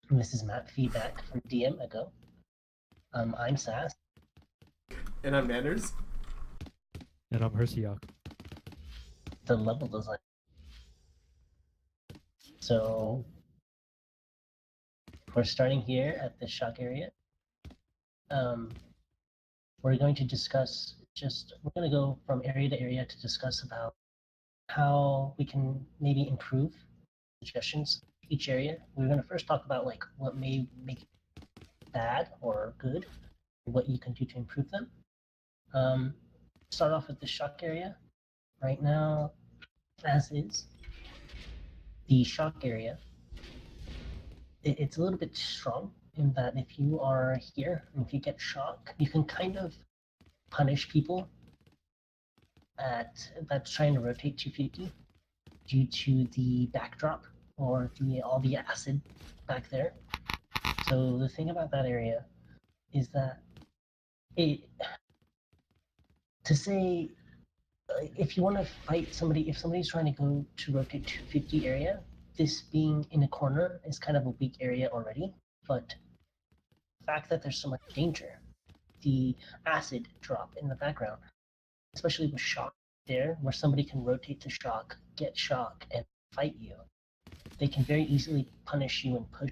And this is Matt feedback from DM ago. I'm Sass. And I'm Manners. And I'm Hersiak. The level design. So we're starting here at the shock area. We're going to discuss we're going to go from area to area to discuss about how we can maybe improve suggestions each area. We're going to first talk about like what may make it bad or good, what you can do to improve them. Start off with the shock area. Right now, as is, the shock area, it's a little bit strong in that if you are here and if you get shock, you can kind of punish people that's trying to rotate 250 due to the backdrop or all the acid back there. So the thing about that area is that to say if you want to fight somebody, if somebody's trying to go to rotate 250 area, this being in a corner is kind of a weak area already. But the fact that there's so much danger, the acid drop in the background, especially with shock there, where somebody can rotate to shock, get shock, and fight you, they can very easily punish you and push,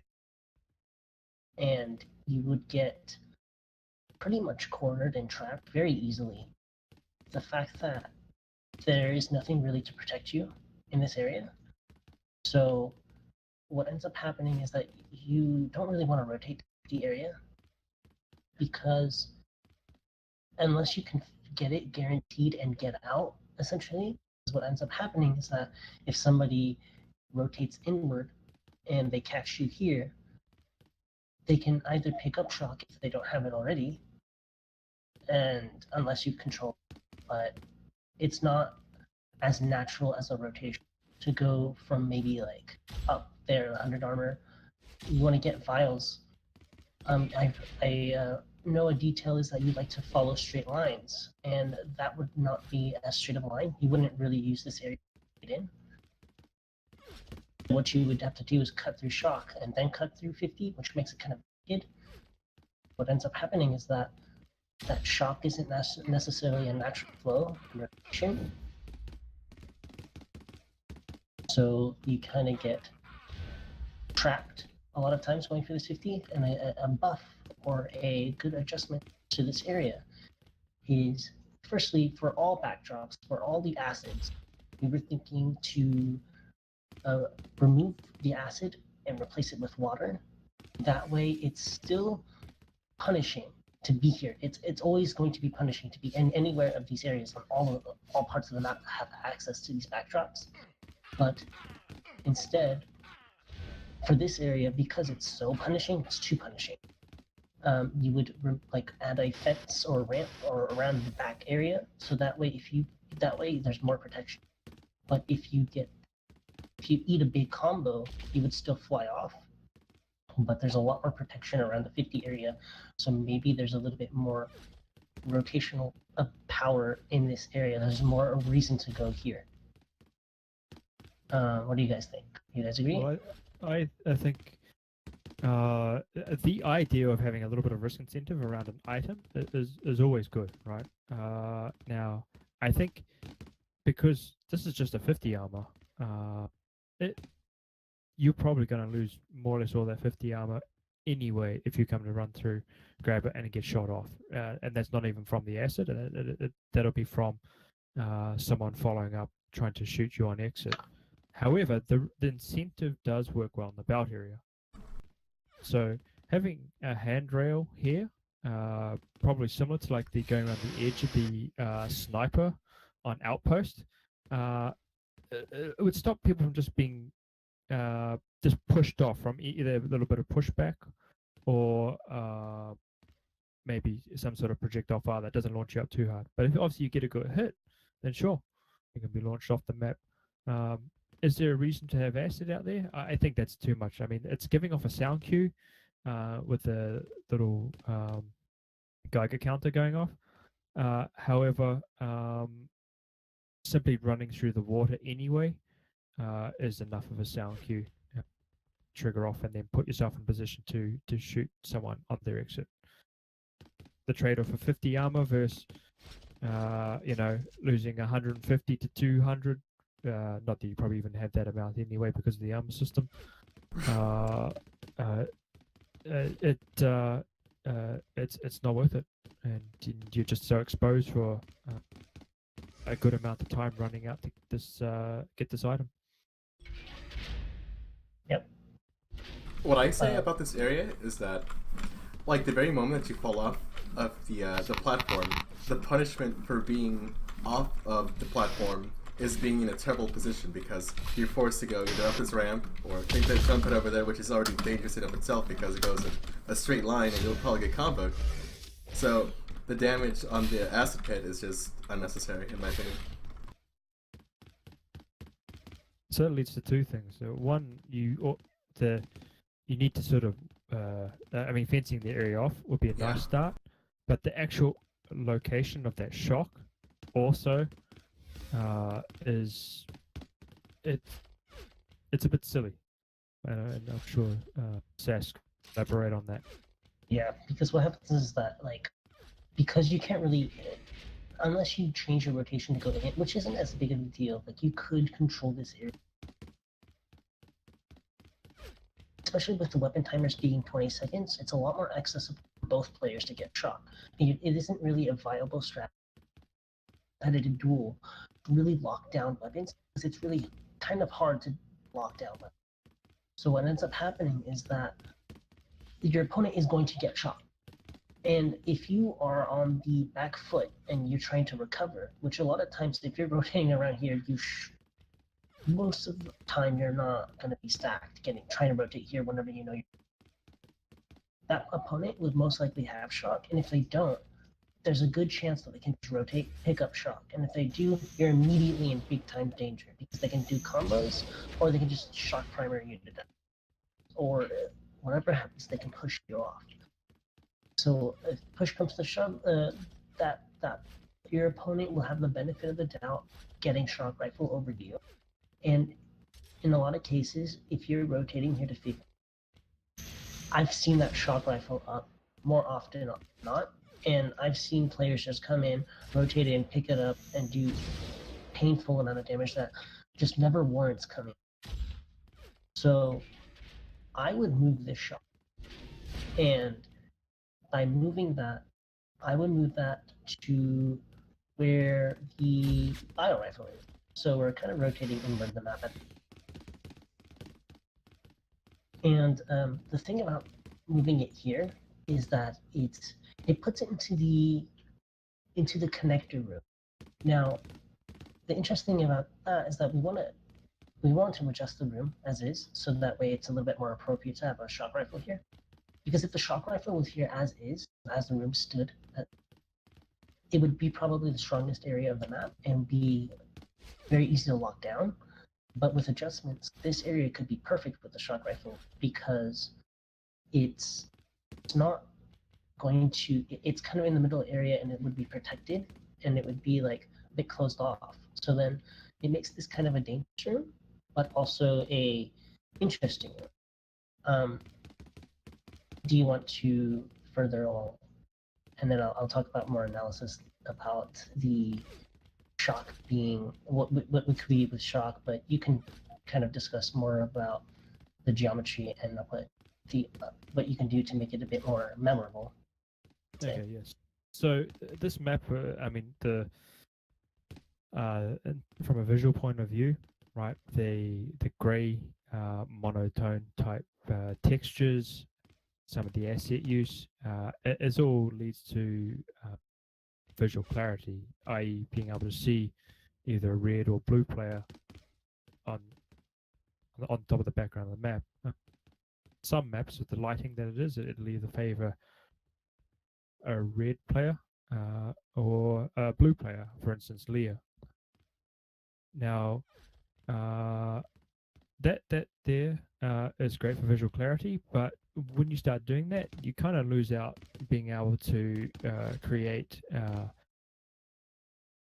and you would get pretty much cornered and trapped very easily. The fact that there is nothing really to protect you in this area. So what ends up happening is that you don't really want to rotate the area because unless you can get it guaranteed and get out, essentially, what ends up happening is that if somebody rotates inward and they catch you here, they can either pick up shock if they don't have it already, and unless you control, but it's not as natural as a rotation to go from maybe like up there 100 armor. You want to get vials. I know a detail is that you like to follow straight lines, and that would not be as straight of a line. You wouldn't really use this area to get in. What you would have to do is cut through shock and then cut through 50, which makes it kind of weird. What ends up happening is that shock isn't necessarily a natural flow rotation. So you kind of get trapped a lot of times going for this 50, and a buff or a good adjustment to this area is firstly for all backdrops, for all the acids, we were thinking to remove the acid and replace it with water. That way it's still punishing to be here. It's always going to be punishing to be in anywhere of these areas on all parts of the map that have access to these backdrops. But instead, for this area, because it's so punishing, it's too punishing. You would like add a fence or ramp or around the back area, so that way there's more protection. But if you eat a big combo, you would still fly off. But there's a lot more protection around the 50 area, so maybe there's a little bit more rotational power in this area. There's more reason to go here. What do you guys think? You guys agree? Well, I think the idea of having a little bit of risk incentive around an item is always good, right? Now, I think because this is just a 50 armor, you're probably going to lose more or less all that 50 armor anyway if you come to run through, grab it, and get shot off. And that's not even from the acid. That'll be from someone following up, trying to shoot you on exit. However, the incentive does work well in the belt area. So having a handrail here, probably similar to like the going around the edge of the sniper on outpost, it would stop people from just being just pushed off from either a little bit of pushback or maybe some sort of projectile fire that doesn't launch you up too hard. But if obviously you get a good hit, then sure, you can be launched off the map. Is there a reason to have acid out there? I think that's too much. I mean, it's giving off a sound cue with the little Geiger counter going off. However, simply running through the water anyway is enough of a sound cue. Yeah. trigger off and then put yourself in position to shoot someone on their exit. The trade-off of 50 armor versus losing 150 to 200. Not that you probably even have that amount anyway because of the armor system. It's not worth it, and you're just so exposed for a good amount of time running out to get this item. Yep. What I say about this area is that, like, the very moment that you fall off of the platform, the punishment for being off of the platform is being in a terrible position because you're forced to go either up this ramp or take that jump pad over there, which is already dangerous in of itself because it goes in a straight line and you'll probably get comboed. So the damage on the acid pit is just unnecessary, in my opinion. So it leads to two things. So one, you need to sort of, fencing the area off would be a nice start, but the actual location of that shock also it's a bit silly, and I'm sure Sask elaborate on that. Yeah, because what happens is that, like, because you can't really, unless you change your rotation to go in, which isn't as big of a deal, like, you could control this area. Especially with the weapon timers being 20 seconds, it's a lot more accessible for both players to get shot. It isn't really a viable strategy. Competitive duel really lock down weapons because it's really kind of hard to lock down weapons. So what ends up happening is that your opponent is going to get shot. And if you are on the back foot and you're trying to recover, which a lot of times if you're rotating around here, most of the time you're not going to be stacked trying to rotate here whenever you know that opponent would most likely have shock, and if they don't, there's a good chance that they can just rotate, pick up shock, and if they do, you're immediately in big time danger because they can do combos, or they can just shock primary you to death, or whatever happens, they can push you off. So if push comes to shove, that your opponent will have the benefit of the doubt getting shock rifle over you, and in a lot of cases, if you're rotating here to 50, I've seen that shock rifle up more often than not. And I've seen players just come in, rotate in, pick it up, and do painful amount of damage that just never warrants coming. So I would move this shot. And by moving that, I would move that to where the bio rifle is. So we're kind of rotating inward the map. And the thing about moving it here is that it puts it into the connector room. Now, the interesting thing about that is that we want to adjust the room as is, so that way it's a little bit more appropriate to have a shock rifle here. Because if the shock rifle was here as is, as the room stood, it would be probably the strongest area of the map and be very easy to lock down. But with adjustments, this area could be perfect with the shock rifle because it's not going to, it's kind of in the middle area and it would be protected and it would be like a bit closed off. So then it makes this kind of a dangerous room, but also a interesting room. Do you want to further along? And then I'll talk about more analysis about the shock being what we could be with shock, but you can kind of discuss more about the geometry and what you can do to make it a bit more memorable. Okay, yes. So this map, from a visual point of view, right? The gray monotone type textures, some of the asset use, it all leads to visual clarity, i.e. being able to see either a red or blue player on top of the background of the map. Some maps with the lighting that it is, it'll either favor a red player or a blue player, for instance, Leah. Now, that there is great for visual clarity, but when you start doing that, you kind of lose out being able to create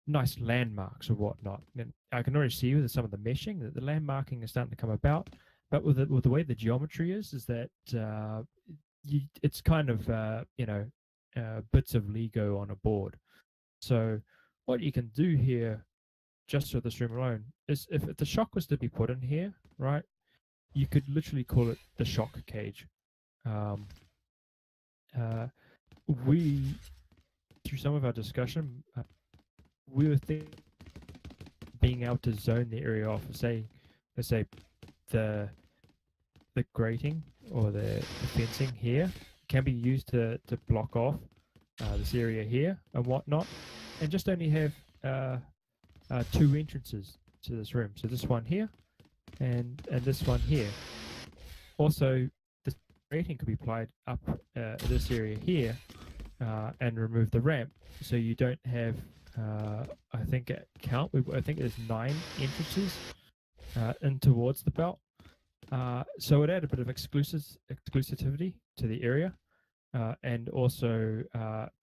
nice landmarks or whatnot. And I can already see with some of the meshing that the landmarking is starting to come about, but with the way the geometry is that it's kind of bits of Lego on a board. So what you can do here, just for this room alone, is if the shock was to be put in here, right, you could literally call it the shock cage. Um, we, through some of our discussion, we were thinking being able to zone the area off, let's say the grating or the fencing here can be used to block off this area here and whatnot, and just only have two entrances to this room. So this one here and this one here. Also, this grating could be applied up this area here and remove the ramp, so you don't have. I think I think there's 9 entrances in towards the belt. So it added a bit of exclusivity to the area, and also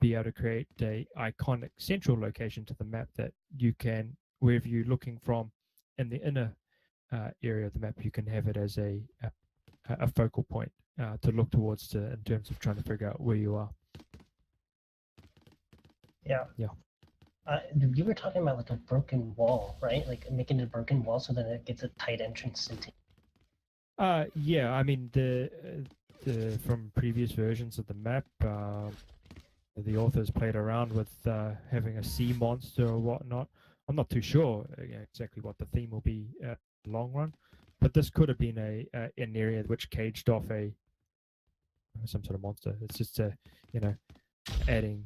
be able to create a iconic central location to the map that you can, wherever you're looking from in the inner area of the map, you can have it as a focal point to look towards in terms of trying to figure out where you are. Yeah. Yeah. You were talking about like a broken wall, right? Like making it a broken wall so that it gets a tight entrance into. Yeah. I mean, the from previous versions of the map, the authors played around with having a sea monster or whatnot. I'm not too sure exactly what the theme will be in the long run, but this could have been an area which caged off some sort of monster. It's just adding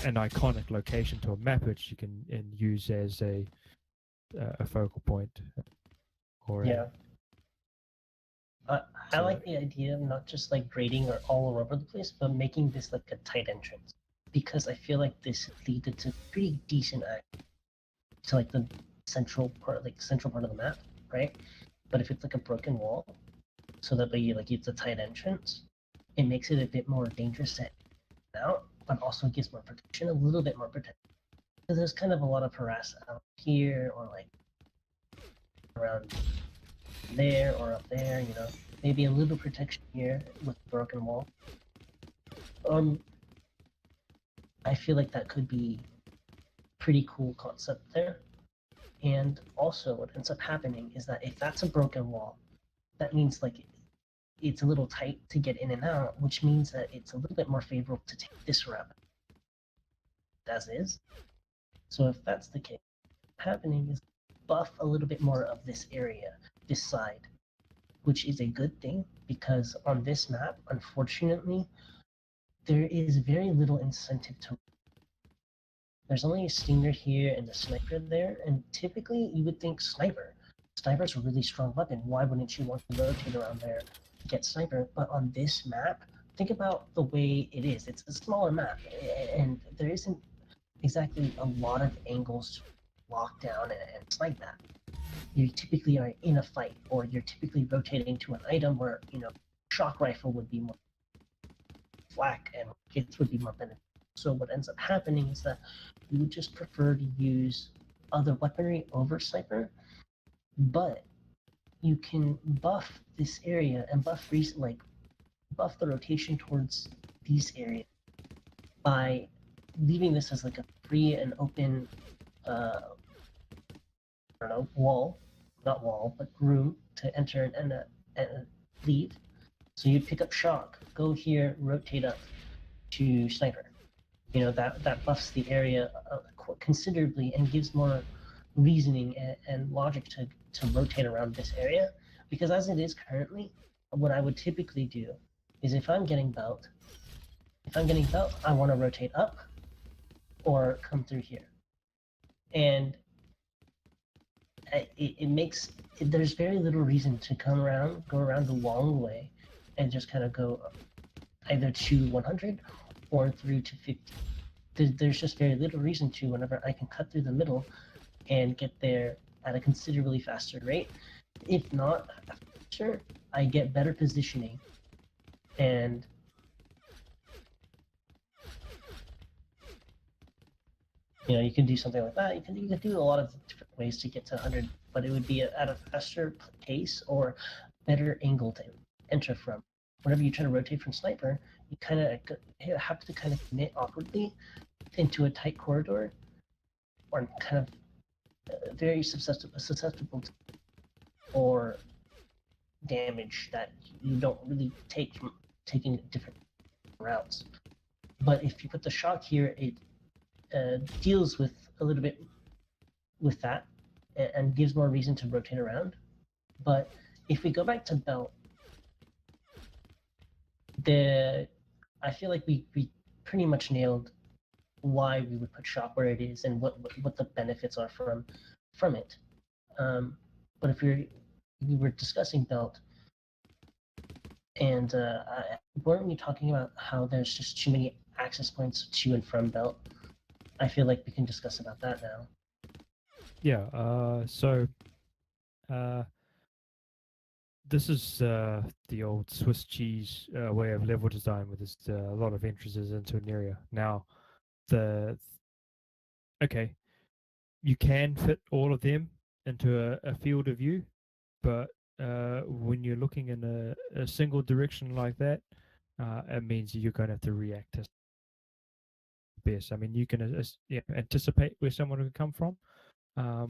an iconic location to a map which you can use as a focal point. Or yeah. I like the idea of not just like grading or all over the place, but making this like a tight entrance, because I feel like this leads to pretty decent to like the central part of the map, right? But if it's like a broken wall, so that way it's a tight entrance, it makes it a bit more dangerous to get out, but also gives more protection, a little bit more protection. Because there's kind of a lot of harass out here or like around there or up there, maybe a little protection here with the broken wall. I feel like that could be pretty cool concept there. And also what ends up happening is that if that's a broken wall, that means like it's a little tight to get in and out, which means that it's a little bit more favorable to take this route as is. So if that's the case, what's happening is buff a little bit more of this area, this side, which is a good thing, because on this map, unfortunately, there is very little incentive to. There's only a stinger here and a sniper there, and typically you would think sniper. Sniper's a really strong weapon. Why wouldn't you want to rotate around there to get sniper? But on this map, think about the way it is. It's a smaller map, and there isn't exactly a lot of angles to lock down and snipe that. You typically are in a fight, or you're typically rotating to an item where, shock rifle would be more flak and hits would be more beneficial. So what ends up happening is that you would just prefer to use other weaponry over sniper, but you can buff this area and buff the rotation towards these areas by leaving this as like a free and open wall, not wall, but room to enter and leave. So you'd pick up shock, go here, rotate up to sniper. That buffs the area considerably and gives more reasoning and logic to rotate around this area. Because as it is currently, what I would typically do is if I'm getting belt, I want to rotate up or come through here. And there's very little reason to go around the long way and just kind of go either to 100 or through to 50. There's just very little reason to, whenever I can cut through the middle and get there at a considerably faster rate. If not, sure, I get better positioning, and you can do something like that. You can do a lot of different ways to get to 100 but it would be at a faster pace or better angle to enter from. Whenever you try to rotate from sniper, you kind of have to kind of commit awkwardly into a tight corridor, or kind of very susceptible to or damage that you don't really take from taking different routes. But if you put the shock here, it deals with a little bit with that and gives more reason to rotate around. But if we go back to belt, I feel like we pretty much nailed why we would put shock where it is and what the benefits are from it. But if we were discussing belt, and weren't we talking about how there's just too many access points to and from belt? I feel like we can discuss about that now. Yeah. This is the old Swiss cheese way of level design, where there's a lot of entrances into an area. Now, okay, you can fit all of them into a field of view, but when you're looking in a single direction like that, it means you're going to have to react to best. I mean, you can anticipate where someone could come from,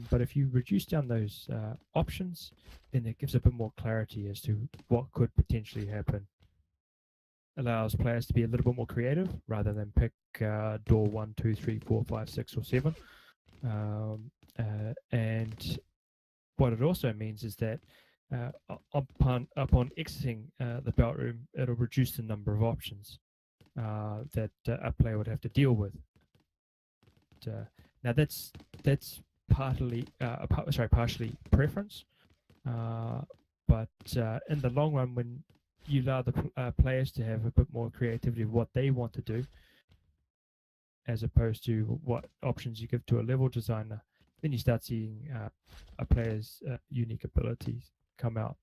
but if you reduce down those options, then it gives a bit more clarity as to what could potentially happen. Allows players to be a little bit more creative rather than pick door 1, 2, 3, 4, 5, 6, or 7. And what it also means is that upon exiting the belt room, it'll reduce the number of options that a player would have to deal with. Now that's partially preference, but in the long run, when you allow the players to have a bit more creativity of what they want to do, as opposed to what options you give to a level designer, then you start seeing a player's unique abilities come out.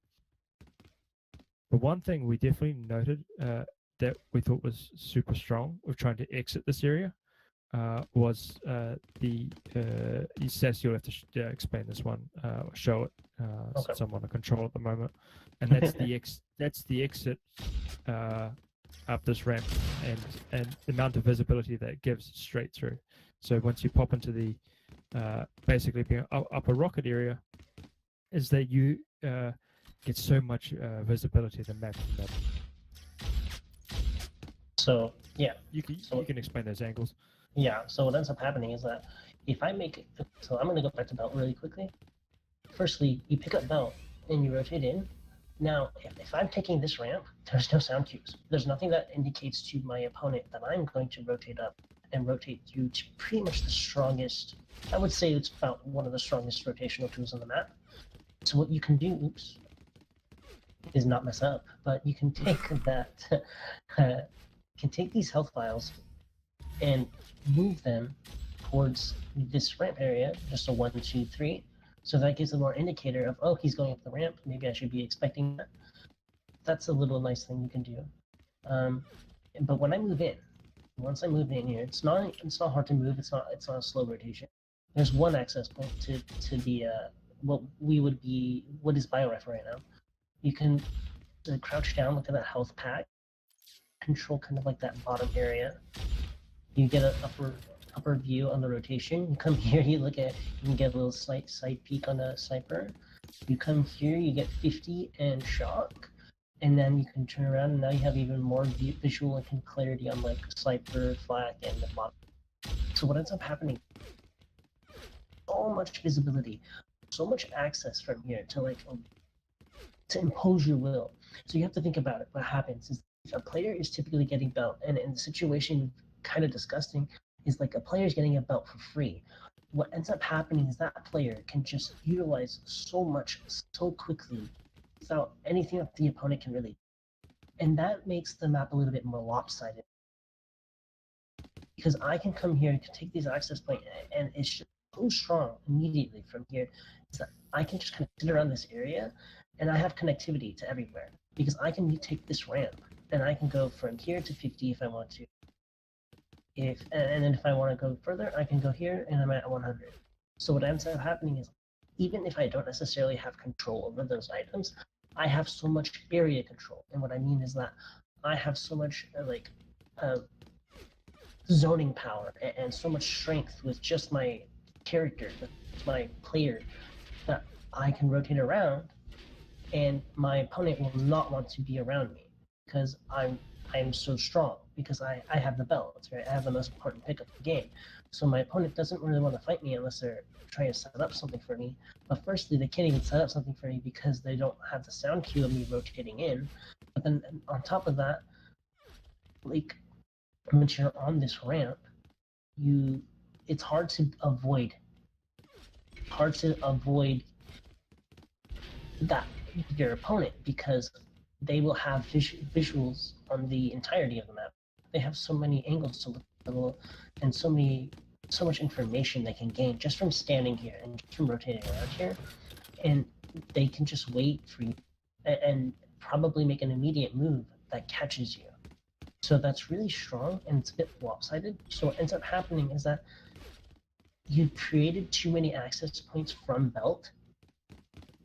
But one thing we definitely noted that we thought was super strong with trying to exit this area was Seth, you'll have to explain this one, show it, Okay. since I'm on a control at the moment, and that's the exit up this ramp, and the amount of visibility that it gives straight through. So once you pop into the basically being up a rocket area, is that you get so much visibility of the map from that. So yeah, you can explain those angles. Yeah, so what ends up happening is that if I make it, so I'm going to go back to belt really quickly. Firstly, you pick up belt and you rotate in. Now, if I'm taking this ramp, there's no sound cues. There's nothing that indicates to my opponent that I'm going to rotate up and rotate through to pretty much the strongest, I would say it's about one of the strongest rotational tools on the map. So what you can do, is not mess up, but you can take that, can take these health files and move them towards this ramp area, just a 1, 2, 3. So that gives a more indicator of, oh, he's going up the ramp. Maybe I should be expecting that. That's a little nice thing you can do. But when I move in, once I move in here, it's not hard to move. It's not a slow rotation. There's one access point to the what is bioref right now. You can crouch down, look at that health pack, control kind of like that bottom area. You get an upper view on the rotation. You come here, you can get a little slight side peek on the sniper. You come here, you get 50 and shock, and then you can turn around, and now you have even more visual and clarity on like sniper, flak, and the bottom. So what ends up happening? So much visibility, so much access from here to impose your will. So you have to think about it. What happens is if a player is typically getting belt, and in the situation kind of disgusting, is like a player is getting a belt for free. What ends up happening is that player can just utilize so much so quickly without anything that the opponent can really. And that makes the map a little bit more lopsided. Because I can come here and take these access points, and it's just so strong immediately from here, is that I can just kind of sit around this area, and I have connectivity to everywhere. Because I can take this ramp, and I can go from here to 50 if I want to. And then if I want to go further, I can go here, and I'm at 100. So what ends up happening is even if I don't necessarily have control over those items, I have so much area control. And what I mean is that I have so much uh, zoning power and so much strength with just my character, with my player, that I can rotate around, and my opponent will not want to be around me because I'm so strong, because I have the belts, right? I have the most important pick of the game. So my opponent doesn't really want to fight me unless they're trying to set up something for me. But firstly, they can't even set up something for me because they don't have the sound cue of me rotating in. But then on top of that, like, once you're on this ramp, it's hard to avoid that your opponent, because they will have visuals on the entirety of the map. They have so many angles to look at, and so much information they can gain just from standing here and just from rotating around here, and they can just wait for you and probably make an immediate move that catches you. So that's really strong, and it's a bit lopsided. So what ends up happening is that you created too many access points from belt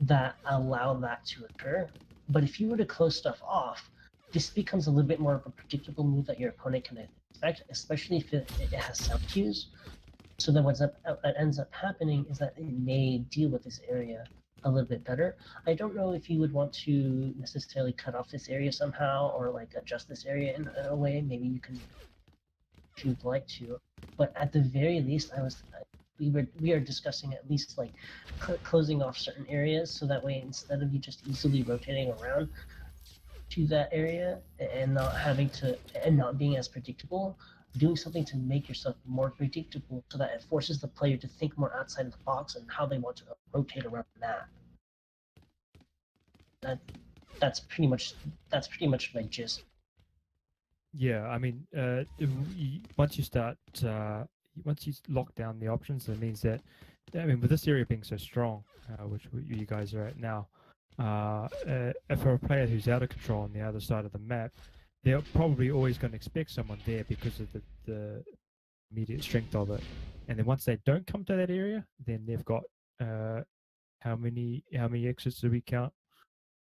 that allow that to occur. But if you were to close stuff off, this becomes a little bit more of a predictable move that your opponent can expect, especially if it has sound cues. So then what ends up happening is that it may deal with this area a little bit better. I don't know if you would want to necessarily cut off this area somehow, or like adjust this area in a way. Maybe you can, if you'd like to. But at the very least, we are discussing at least like closing off certain areas, so that way, instead of you just easily rotating around to that area and not being as predictable, doing something to make yourself more predictable, so that it forces the player to think more outside of the box and how they want to rotate around the map. That's pretty much my gist. Yeah, I mean, once you start, once you lock down the options, it means that, I mean, with this area being so strong, which you guys are at now, for a player who's out of control on the other side of the map, they're probably always going to expect someone there because of the immediate strength of it. And then once they don't come to that area, then they've got how many exits do we count?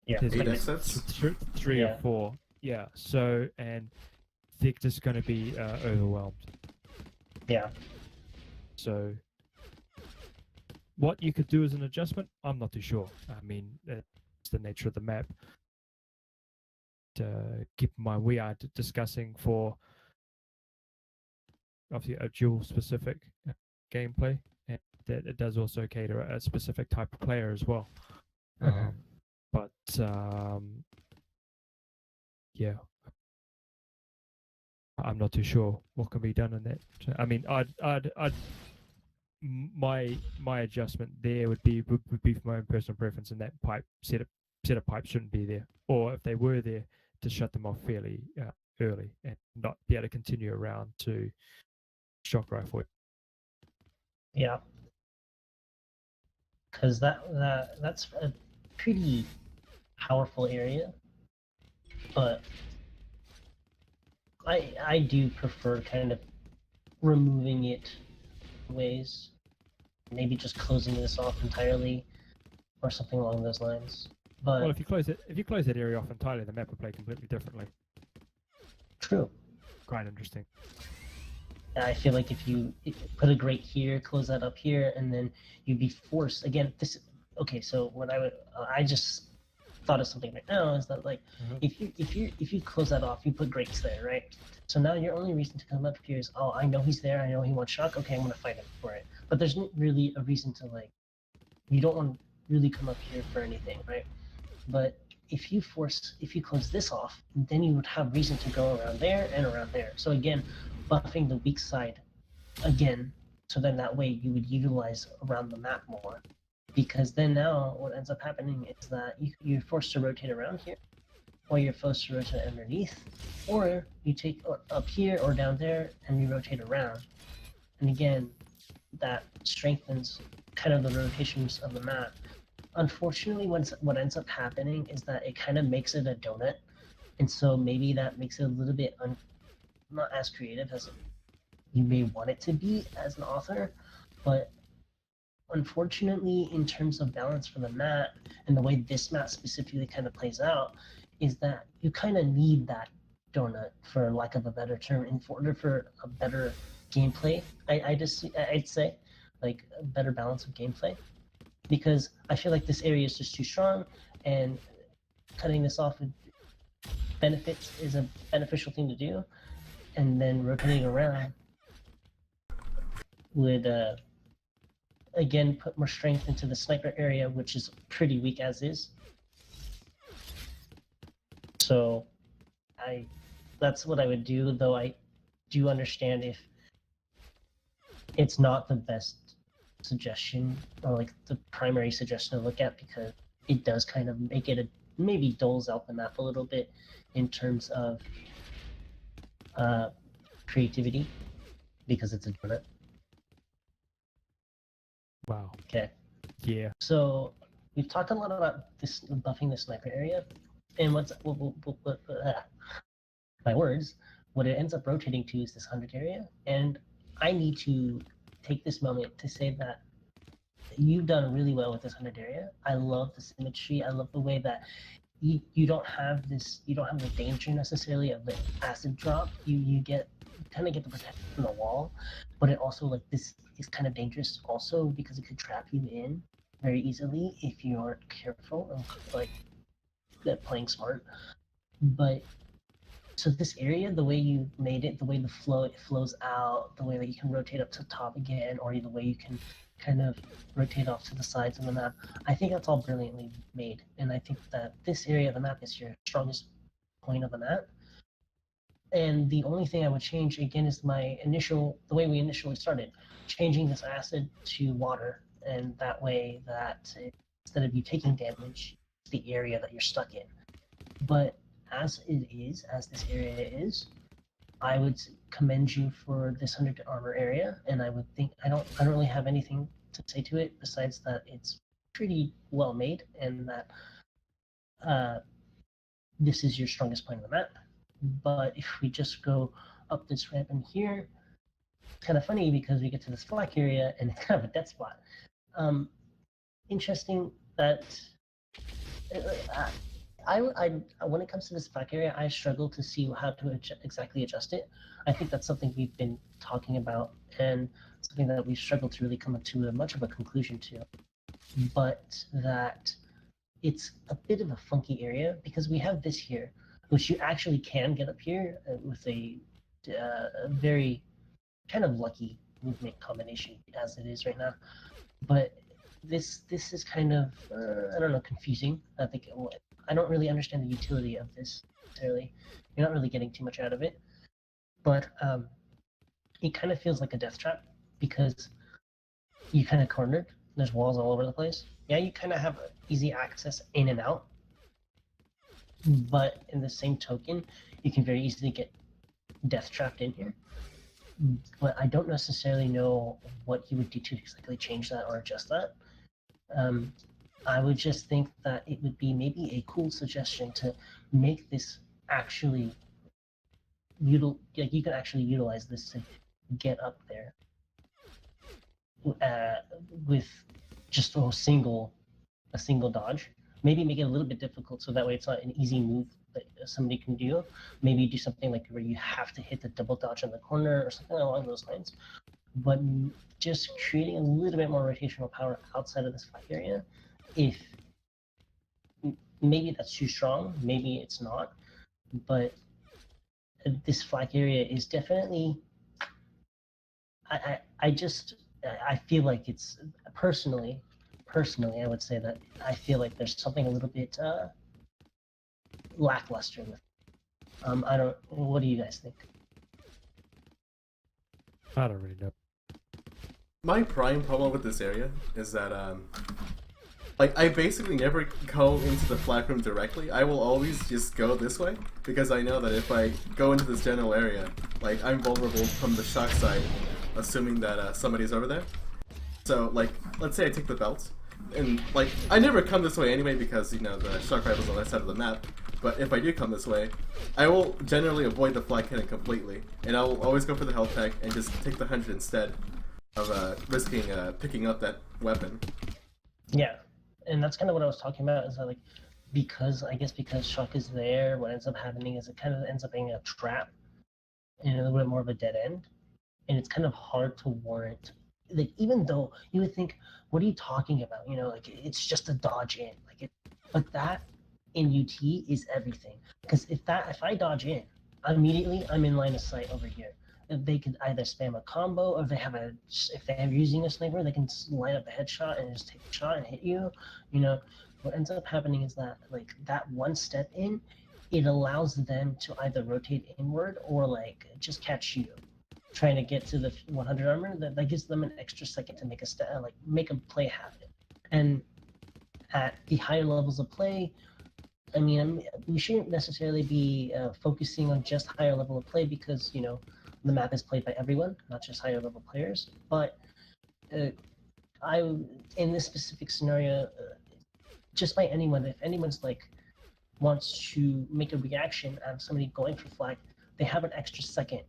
Yeah, There's 8 like exits? three Yeah. or four. Yeah. So, and they're just going to be overwhelmed. Yeah. So, what you could do as an adjustment, I'm not too sure. I mean, it's the nature of the map. Keep in mind, we are discussing for obviously a dual specific gameplay, and that it does also cater a specific type of player as well. But yeah, I'm not too sure what can be done in that. I mean, my adjustment there would be for my own personal preference, and that set of pipes shouldn't be there, or if they were there, to shut them off fairly early and not be able to continue around to shock rifle. Yeah. Because that's a pretty powerful area, but I do prefer kind of removing it ways, maybe just closing this off entirely, or something along those lines. But Well, if you close that area off entirely, the map will play completely differently. true. Quite interesting. I feel like if you put a grate here, close that up here, and then you'd be forced again. Okay. So what I just thought of something right now is that, like, if you close that off, you put grates there, right? So now your only reason to come up here is, oh, I know he's there, I know he wants shock. Okay, I'm gonna fight him for it. But there's not really a reason to, like, you don't want to really come up here for anything, right? But if you close this off, then you would have reason to go around there and around there. So again, buffing the weak side again, so then that way you would utilize around the map more. Because then now what ends up happening is that you're forced to rotate around here, or you're forced to rotate underneath, or you take up here or down there and you rotate around. And again, that strengthens kind of the rotations of the map. Unfortunately, what ends up happening is that it kind of makes it a donut, and so maybe that makes it a little bit not as creative as you may want it to be as an author. But unfortunately, in terms of balance for the map and the way this map specifically kind of plays out, is that you kind of need that donut, for lack of a better term, in order for a better gameplay. I'd say, like, a better balance of gameplay, because I feel like this area is just too strong, and cutting this off is a beneficial thing to do, and then rotating around would again put more strength into the sniper area, which is pretty weak as is. So that's what I would do, though I do understand if it's not the best suggestion, or like the primary suggestion to look at, because it does kind of make it maybe dulls out the map a little bit in terms of creativity, because it's a donut. Wow. Okay. Yeah. So we've talked a lot about this buffing the sniper area, and my words, what it ends up rotating to is this 100 area, and I need to take this moment to say that you've done really well with this 100 area. I love the symmetry. I love the way that you don't have the danger necessarily of the acid drop. You kind of get the protection from the wall, but it also, like, this is kind of dangerous also because it could trap you in very easily if you aren't careful and like playing smart. But so this area, the way you made it, the way it flows out, the way that you can rotate up to the top again, or the way you can kind of rotate off to the sides of the map, I think that's all brilliantly made. And I think that this area of the map is your strongest point of the map. And the only thing I would change again is the way we initially started, changing this acid to water, and that way that instead of you taking damage, it's the area that you're stuck in. But as this area is, I would commend you for this 100 armor area, and I would think I don't really have anything to say to it besides that it's pretty well made, and that this is your strongest point of the map. But if we just go up this ramp in here, it's kind of funny because we get to this flak area and it's kind of a dead spot. Interesting that when it comes to this flak area, I struggle to see how to exactly adjust it. I think that's something we've been talking about, and something that we've struggled to really come up to much of a conclusion to. But that it's a bit of a funky area because we have this here, which you actually can get up here with a very kind of lucky movement combination as it is right now. But this is kind of I don't know, confusing. I don't really understand the utility of this necessarily. You're not really getting too much out of it, but it kind of feels like a death trap because you kind of cornered. There's walls all over the place. Yeah, you kind of have easy access in and out, but in the same token, you can very easily get death trapped in here. But I don't necessarily know what you would do to exactly change that or adjust that. I would just think that it would be maybe a cool suggestion to make this actually you can actually utilize this to get up there with just a single dodge. Maybe make it a little bit difficult so that way it's not an easy move that somebody can do. Maybe do something like where you have to hit the double dodge on the corner or something along those lines. But just creating a little bit more rotational power outside of this flak area. If maybe that's too strong, maybe it's not, but this flak area is definitely. I feel like it's personally, I would say that I feel like there's something a little bit lackluster with it. I don't. What do you guys think? I don't really know. My prime problem with this area is that like, I basically never go into the flak room directly. I will always just go this way because I know that if I go into this general area, like, I'm vulnerable from the shock side, assuming that somebody's over there. So, like, let's say I take the belt, and, like, I never come this way anyway because, you know, the shock rifle's on the other side of the map. But if I do come this way, I will generally avoid the flak cannon completely, and I'll always go for the health pack and just take the 100 instead. risking picking up that weapon. Yeah, and that's kind of what I was talking about. Is that like because shock is there, what ends up happening is it kind of ends up being a trap and a little bit more of a dead end, and it's kind of hard to warrant. Like even though you would think, what are you talking about? You know, like it's just a dodge in, like it, but that in UT is everything. Because if I dodge in, immediately I'm in line of sight over here. They could either spam a combo, or if they have using a sniper, they can line up a headshot and just take a shot and hit you. You know, what ends up happening is that like that one step in, it allows them to either rotate inward or like just catch you trying to get to the 100 armor. That gives them an extra second to make a play happen. And at the higher levels of play, I mean, we shouldn't necessarily be focusing on just higher level of play because the map is played by everyone, not just higher level players. But I, in this specific scenario, just by anyone, if anyone's like wants to make a reaction out of somebody going for flag, they have an extra second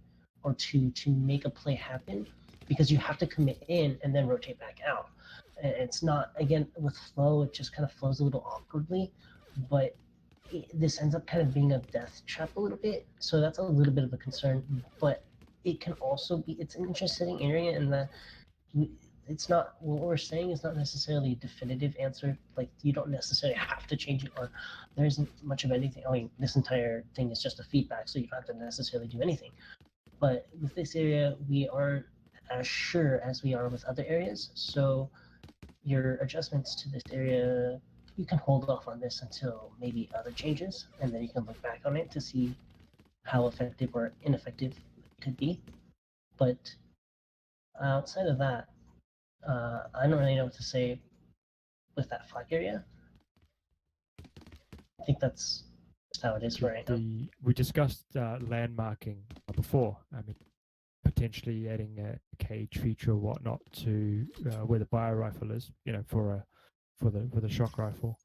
or two to make a play happen, because you have to commit in and then rotate back out. It's not, again, with flow, it just kind of flows a little awkwardly, but this ends up kind of being a death trap a little bit. So that's a little bit of a concern, but it can also be, it's an interesting area in that it's not, what we're saying is not necessarily a definitive answer. Like you don't necessarily have to change it, or there isn't much of anything. I mean, this entire thing is just a feedback, so you don't have to necessarily do anything. But with this area, we aren't as sure as we are with other areas. So your adjustments to this area, you can hold off on this until maybe other changes, and then you can look back on it to see how effective or ineffective it could be. But outside of that, I don't really know what to say with that flag area. I think that's just how it is for right now. We discussed landmarking before. I mean, potentially adding a cage feature or whatnot to where the bio rifle is. For the shock rifle.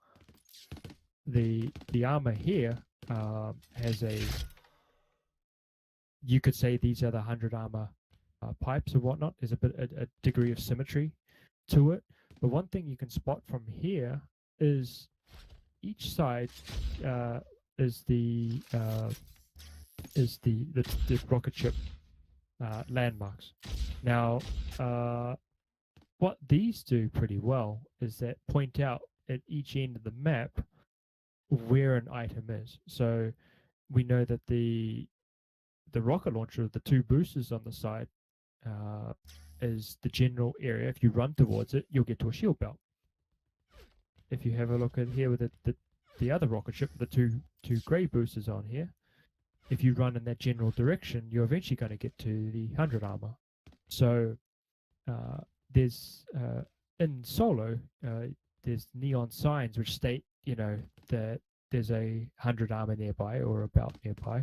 The armor here has a. You could say these are the 100 armor pipes or whatnot. There's a degree of symmetry to it. But one thing you can spot from here is each side is the rocket ship landmarks. Now, what these do pretty well is that point out at each end of the map where an item is. So we know that the rocket launcher, the two boosters on the side, is the general area. If you run towards it, you'll get to a shield belt. If you have a look at here with the other rocket ship, the two grey boosters on here, if you run in that general direction, you're eventually going to get to the 100 armor. So there's in solo, there's neon signs which state, that there's a 100 armor nearby or about nearby.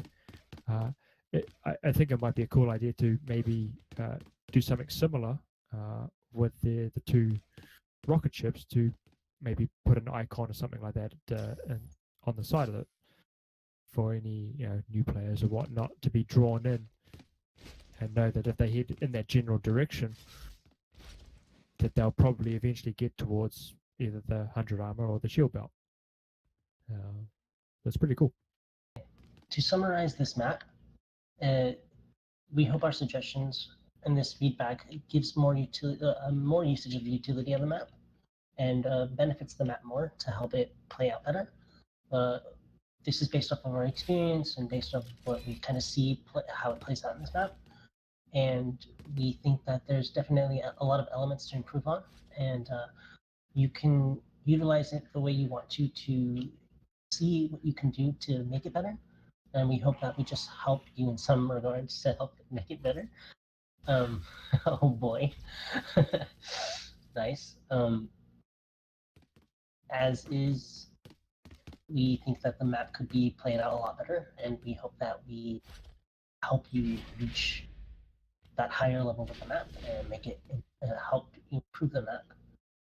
I think it might be a cool idea to maybe do something similar with the two rocket ships, to maybe put an icon or something like that on the side of it for any new players or whatnot to be drawn in and know that if they head in that general direction, that they'll probably eventually get towards either the 100 armor or the shield belt. That's pretty cool. To summarize this map, we hope our suggestions and this feedback gives more usage of the utility of the map, and benefits the map more to help it play out better. This is based off of our experience and based off of what we kind of see how it plays out in this map. And we think that there's definitely a lot of elements to improve on, and you can utilize it the way you want to see what you can do to make it better. And we hope that we just help you in some regards to help make it better. Oh boy. Nice. As is, we think that the map could be played out a lot better, and we hope that we help you reach that higher level with the map and make it help improve the map.